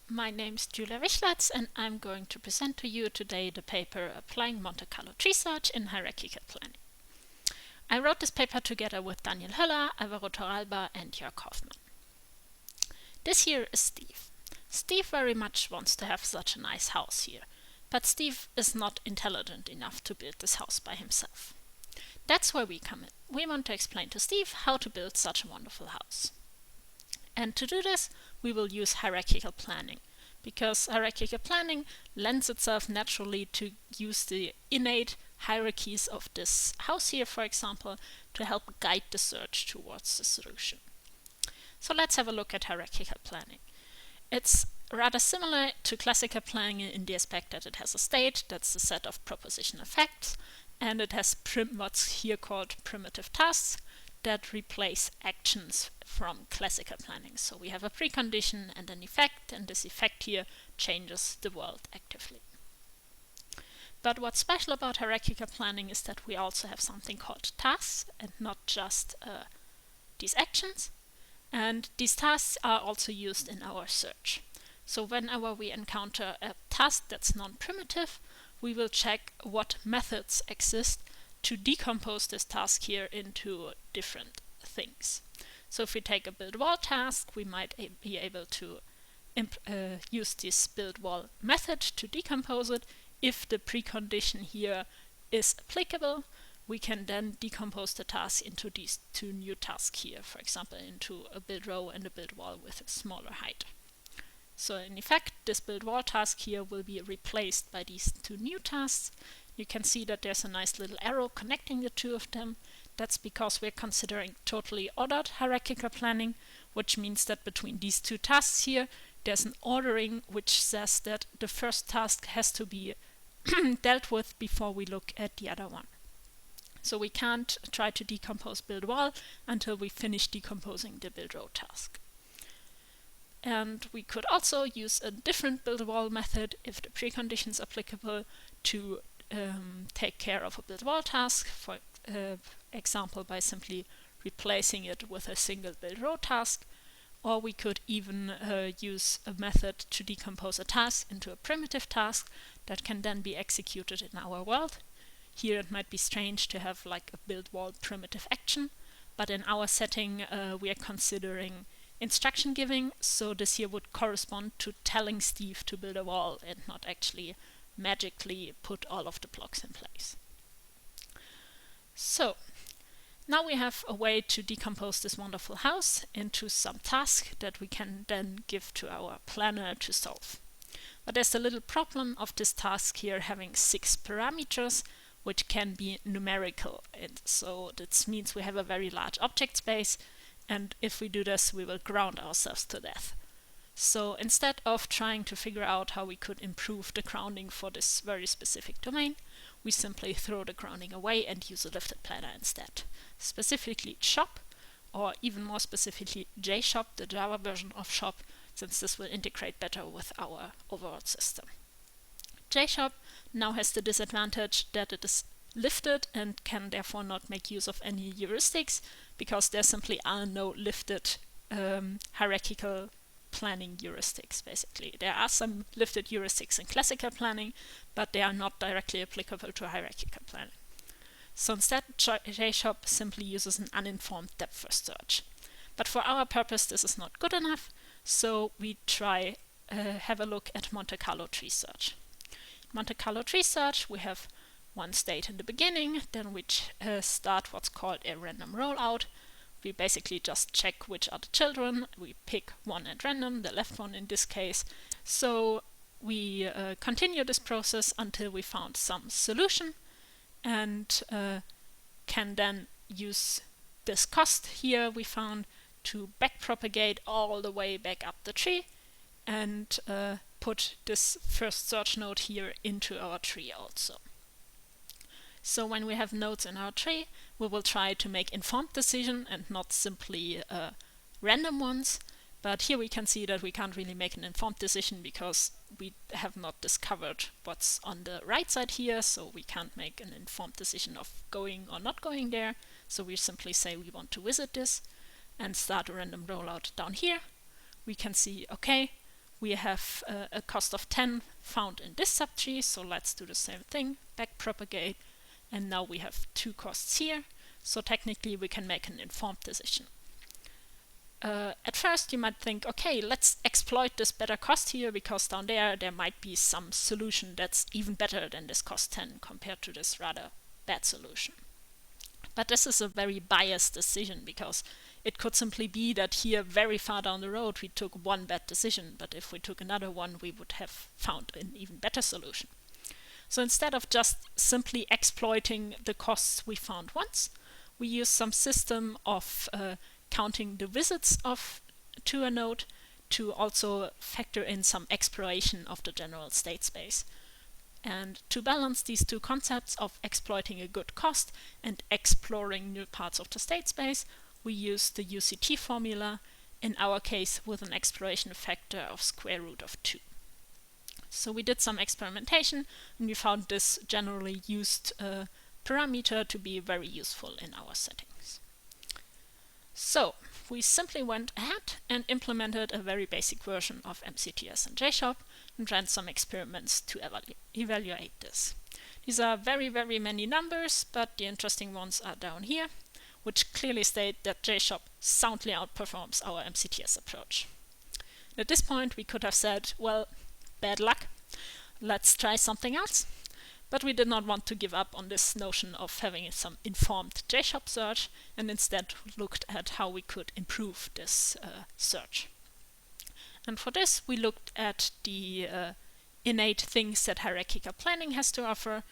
my name is Julia Wichlatz and I'm going to present to you today the paper Applying Monte-Carlo Tree Search in Hierarchical Planning. I wrote this paper together with Daniel Höller, Alvaro Torralba and Jörg Hoffmann. This here is Steve. Steve very much wants to have such a nice house here, but Steve is not intelligent enough to build this house by himself. That's where we come in. We want to explain to Steve how to build such a wonderful house. And to do this, we will use hierarchical planning, because hierarchical planning lends itself naturally to use the innate hierarchies of this house here, for example, to help guide the search towards the solution. So let's have a look at hierarchical planning. It's rather similar to classical planning in the aspect that it has a state, that's the set of propositional facts, and it has what's here called primitive tasks that replace actions from classical planning. So we have a precondition and an effect, and this effect here changes the world actively. But what's special about hierarchical planning is that we also have something called tasks and not just these actions. And these tasks are also used in our search. So whenever we encounter a task that's non-primitive, we will check what methods exist to decompose this task here into different things. So if we take a build wall task, we might be able to use this build wall method to decompose it. If the precondition here is applicable, we can then decompose the task into these two new tasks here, for example, into a build row and a build wall with a smaller height. So in effect, this build wall task here will be replaced by these two new tasks. You can see that there's a nice little arrow connecting the two of them. That's because we're considering totally ordered hierarchical planning, which means that between these two tasks here, there's an ordering which says that the first task has to be dealt with before we look at the other one. So we can't try to decompose build wall until we finish decomposing the build row task. And we could also use a different build wall method if the precondition is applicable to take care of a build wall task, for example by simply replacing it with a single build row task, or we could even use a method to decompose a task into a primitive task that can then be executed in our world. Here it might be strange to have like a build wall primitive action, but in our setting we are considering instruction giving, so this here would correspond to telling Steve to build a wall and not actually magically put all of the blocks in place. So now we have a way to decompose this wonderful house into some task that we can then give to our planner to solve. But there's a little problem of this task here having 6 parameters, which can be numerical, and so this means we have a very large object space, and if we do this we will ground ourselves to death. So instead of trying to figure out how we could improve the grounding for this very specific domain, we simply throw the grounding away and use a lifted planner instead. Specifically JSHOP, or even more specifically JSHOP, the Java version of SHOP, since this will integrate better with our overall system. JSHOP now has the disadvantage that it is lifted and can therefore not make use of any heuristics, because there simply are no lifted hierarchical planning heuristics, basically. There are some lifted heuristics in classical planning, but they are not directly applicable to hierarchical planning. So instead, JSHOP simply uses an uninformed depth-first search. But for our purpose, this is not good enough, so we have a look at Monte-Carlo tree search. Monte-Carlo tree search, we have one state in the beginning, then we start what's called a random rollout. We basically just check which are the children, we pick one at random, the left one in this case. So we continue this process until we found some solution, and can then use this cost here we found to backpropagate all the way back up the tree and put this first search node here into our tree also. So when we have nodes in our tree, we will try to make informed decisions and not simply random ones. But here we can see that we can't really make an informed decision because we have not discovered what's on the right side here, so we can't make an informed decision of going or not going there. So we simply say we want to visit this and start a random rollout down here. We can see, okay, we have a cost of 10 found in this subtree, so let's do the same thing, backpropagate, and now we have 2 costs here, so technically we can make an informed decision. At first you might think, okay, let's exploit this better cost here, because down there might be some solution that's even better than this cost 10 compared to this rather bad solution. But this is a very biased decision, because it could simply be that here very far down the road we took one bad decision, but if we took another one we would have found an even better solution. So instead of just simply exploiting the costs we found once, we use some system of counting the visits to a node to also factor in some exploration of the general state space. And to balance these two concepts of exploiting a good cost and exploring new parts of the state space, we use the UCT formula, in our case with an exploration factor of square root of 2. So we did some experimentation and we found this generally used parameter to be very useful in our settings. So we simply went ahead and implemented a very basic version of MCTS and JSHOP and ran some experiments to evaluate this. These are very, very many numbers, but the interesting ones are down here, which clearly state that JSHOP soundly outperforms our MCTS approach. At this point we could have said, well, bad luck, let's try something else. But we did not want to give up on this notion of having some informed JSHOP search, and instead looked at how we could improve this search. And for this we looked at the innate things that hierarchical planning has to offer,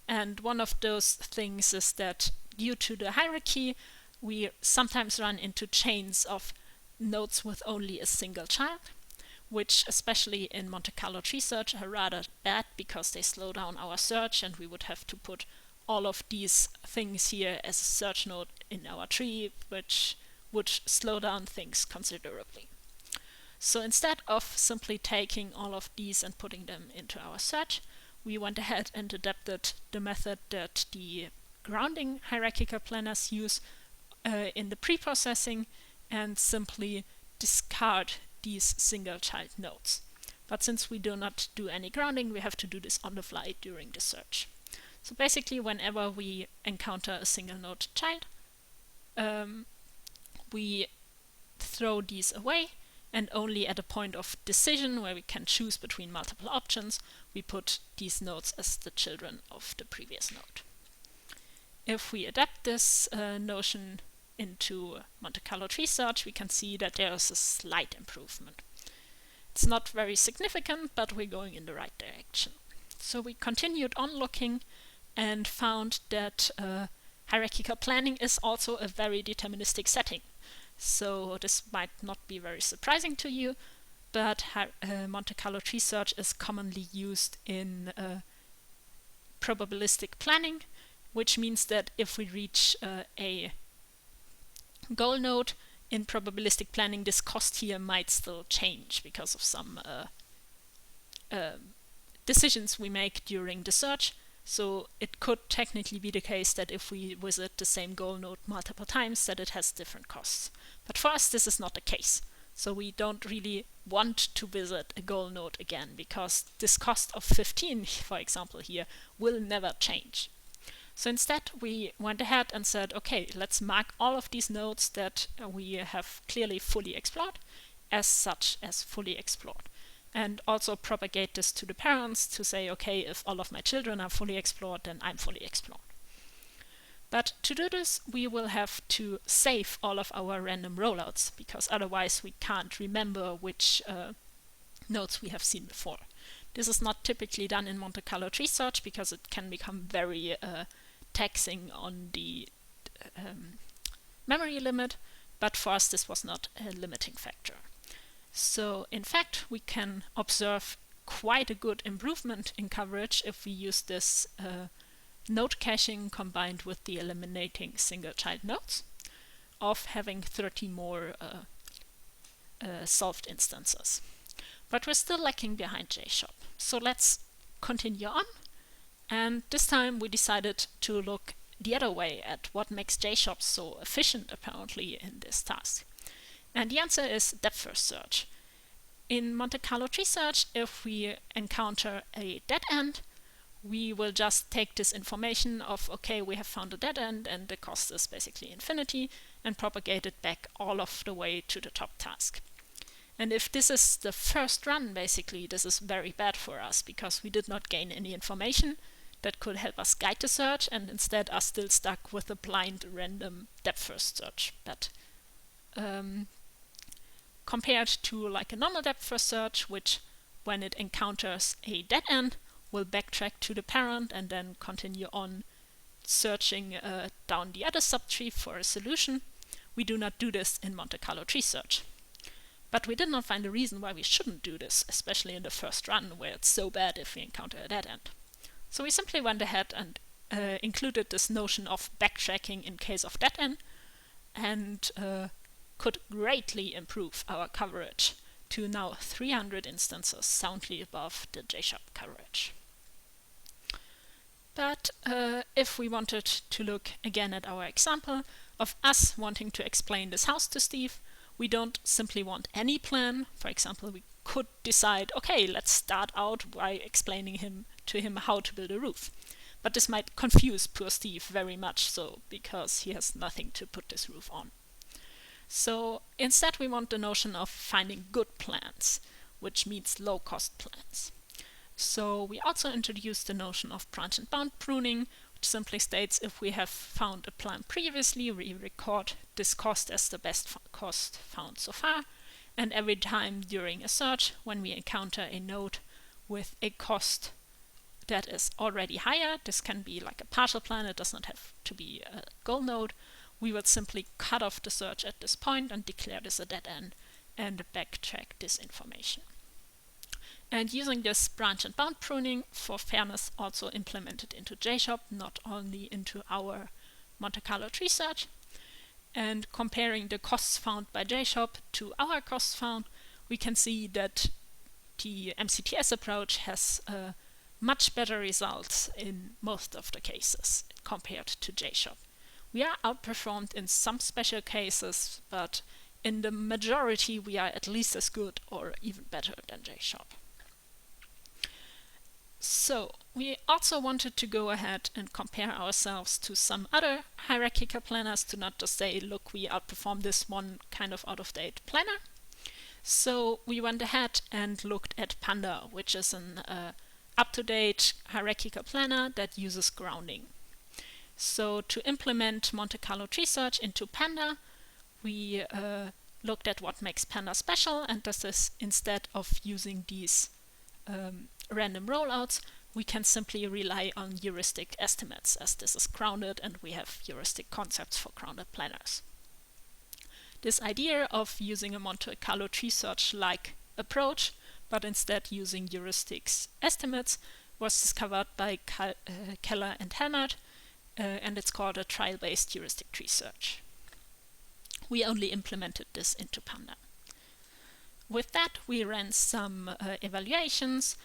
and one of those things is that due to the hierarchy we sometimes run into chains of nodes with only a single child, which especially in Monte-Carlo tree search are rather bad because they slow down our search, and we would have to put all of these things here as a search node in our tree, which would slow down things considerably. So instead of simply taking all of these and putting them into our search, we went ahead and adapted the method that the grounding hierarchical planners use in the pre-processing and simply discard these single child nodes. But since we do not do any grounding, we have to do this on the fly during the search. So basically whenever we encounter a single node child, we throw these away, and only at a point of decision where we can choose between multiple options, we put these nodes as the children of the previous node. If we adapt this notion into Monte-Carlo tree search, we can see that there is a slight improvement. It's not very significant, but we're going in the right direction. So we continued on looking and found that hierarchical planning is also a very deterministic setting. So this might not be very surprising to you, but Monte-Carlo tree search is commonly used in probabilistic planning, which means that if we reach a goal node in probabilistic planning, this cost here might still change because of some decisions we make during the search. So it could technically be the case that if we visit the same goal node multiple times, that it has different costs. But for us this is not the case. So we don't really want to visit a goal node again, because this cost of 15, for example here, will never change. So instead we went ahead and said, okay, let's mark all of these nodes that we have clearly fully explored as such as fully explored. And also propagate this to the parents to say, okay, if all of my children are fully explored, then I'm fully explored. But to do this, we will have to save all of our random rollouts, because otherwise we can't remember which nodes we have seen before. This is not typically done in Monte-Carlo tree search because it can become very taxing on the memory limit, but for us this was not a limiting factor. So in fact we can observe quite a good improvement in coverage if we use this node caching combined with the eliminating single child nodes, of having 30 more solved instances. But we're still lacking behind JSHOP. So let's continue on, and this time we decided to look the other way at what makes JSHOP so efficient apparently in this task. And the answer is depth first search. in Monte-Carlo tree search, if we encounter a dead end, we will just take this information of, okay, we have found a dead end and the cost is basically infinity, and propagate it back all of the way to the top task. And if this is the first run, basically, this is very bad for us because we did not gain any information that could help us guide the search, and instead are still stuck with a blind random depth first search. But compared to like a normal depth first search, which when it encounters a dead end will backtrack to the parent and then continue on searching down the other subtree for a solution, we do not do this in Monte-Carlo tree search. But we did not find a reason why we shouldn't do this, especially in the first run where it's so bad if we encounter a dead end. So we simply went ahead and included this notion of backtracking in case of dead end, and could greatly improve our coverage to now 300 instances, soundly above the JSHOP coverage. But if we wanted to look again at our example of us wanting to explain this house to Steve, we don't simply want any plan. For example, we could decide, okay, let's start out by explaining to him how to build a roof. But this might confuse poor Steve very much so, because he has nothing to put this roof on. So instead we want the notion of finding good plans, which means low-cost plans. So we also introduced the notion of branch and bound pruning, which simply states if we have found a plan previously, we record this cost as the best cost found so far, and every time during a search, when we encounter a node with a cost that is already higher, this can be like a partial plan, it does not have to be a goal node, we would simply cut off the search at this point and declare this a dead end and backtrack this information. And using this branch and bound pruning, for fairness, also implemented into JSHOP, not only into our Monte-Carlo tree search. And comparing the costs found by JSHOP to our costs found, we can see that the MCTS approach has much better results in most of the cases compared to JSHOP. We are outperformed in some special cases, but in the majority we are at least as good or even better than JSHOP. So we also wanted to go ahead and compare ourselves to some other hierarchical planners to not just say, look, we outperformed this one kind of out-of-date planner. So we went ahead and looked at PANDA, which is an up-to-date hierarchical planner that uses grounding. So to implement Monte-Carlo tree search into PANDA, we looked at what makes PANDA special, and this is instead of using these random rollouts, we can simply rely on heuristic estimates, as this is grounded and we have heuristic concepts for grounded planners. This idea of using a Monte-Carlo tree search-like approach, but instead using heuristics estimates, was discovered by Keller and Helmert, and it's called a trial-based heuristic tree search. We only implemented this into PANDA. With that, we ran some evaluations.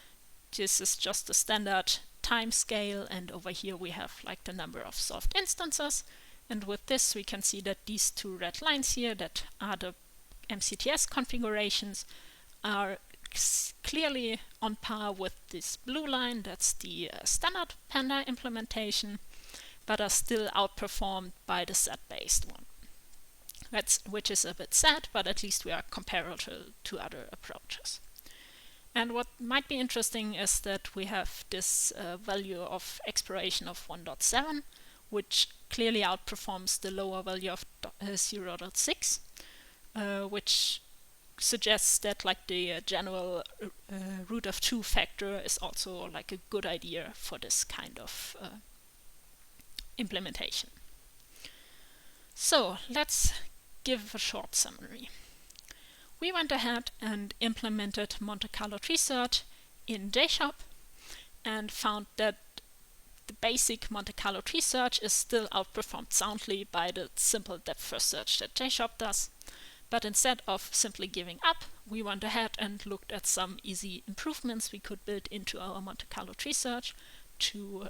This is just a standard time scale, and over here we have like the number of solved instances. And with this, we can see that these two red lines here, that are the MCTS configurations, are clearly on par with this blue line, that's the standard PANDA implementation, but are still outperformed by the set-based one. Which is a bit sad, but at least we are comparable to other approaches. And what might be interesting is that we have this value of exploration of 1.7, which clearly outperforms the lower value of 0.6, which suggests that like the general root of 2 factor is also like a good idea for this kind of implementation. So let's give a short summary. We went ahead and implemented Monte-Carlo tree search in JSHOP and found that the basic Monte-Carlo tree search is still outperformed soundly by the simple depth first search that JSHOP does. But instead of simply giving up, we went ahead and looked at some easy improvements we could build into our Monte-Carlo tree search to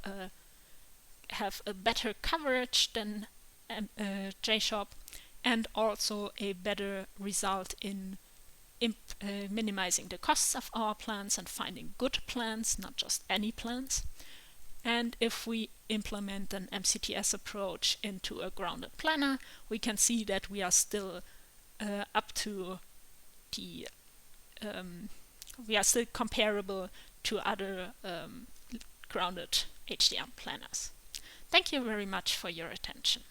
have a better coverage than JSHOP, and also a better result in minimizing the costs of our plans and finding good plans, not just any plans. And if we implement an MCTS approach into a grounded planner, we can see that we are still up to the we are still comparable to other grounded HTN planners. Thank you very much for your attention.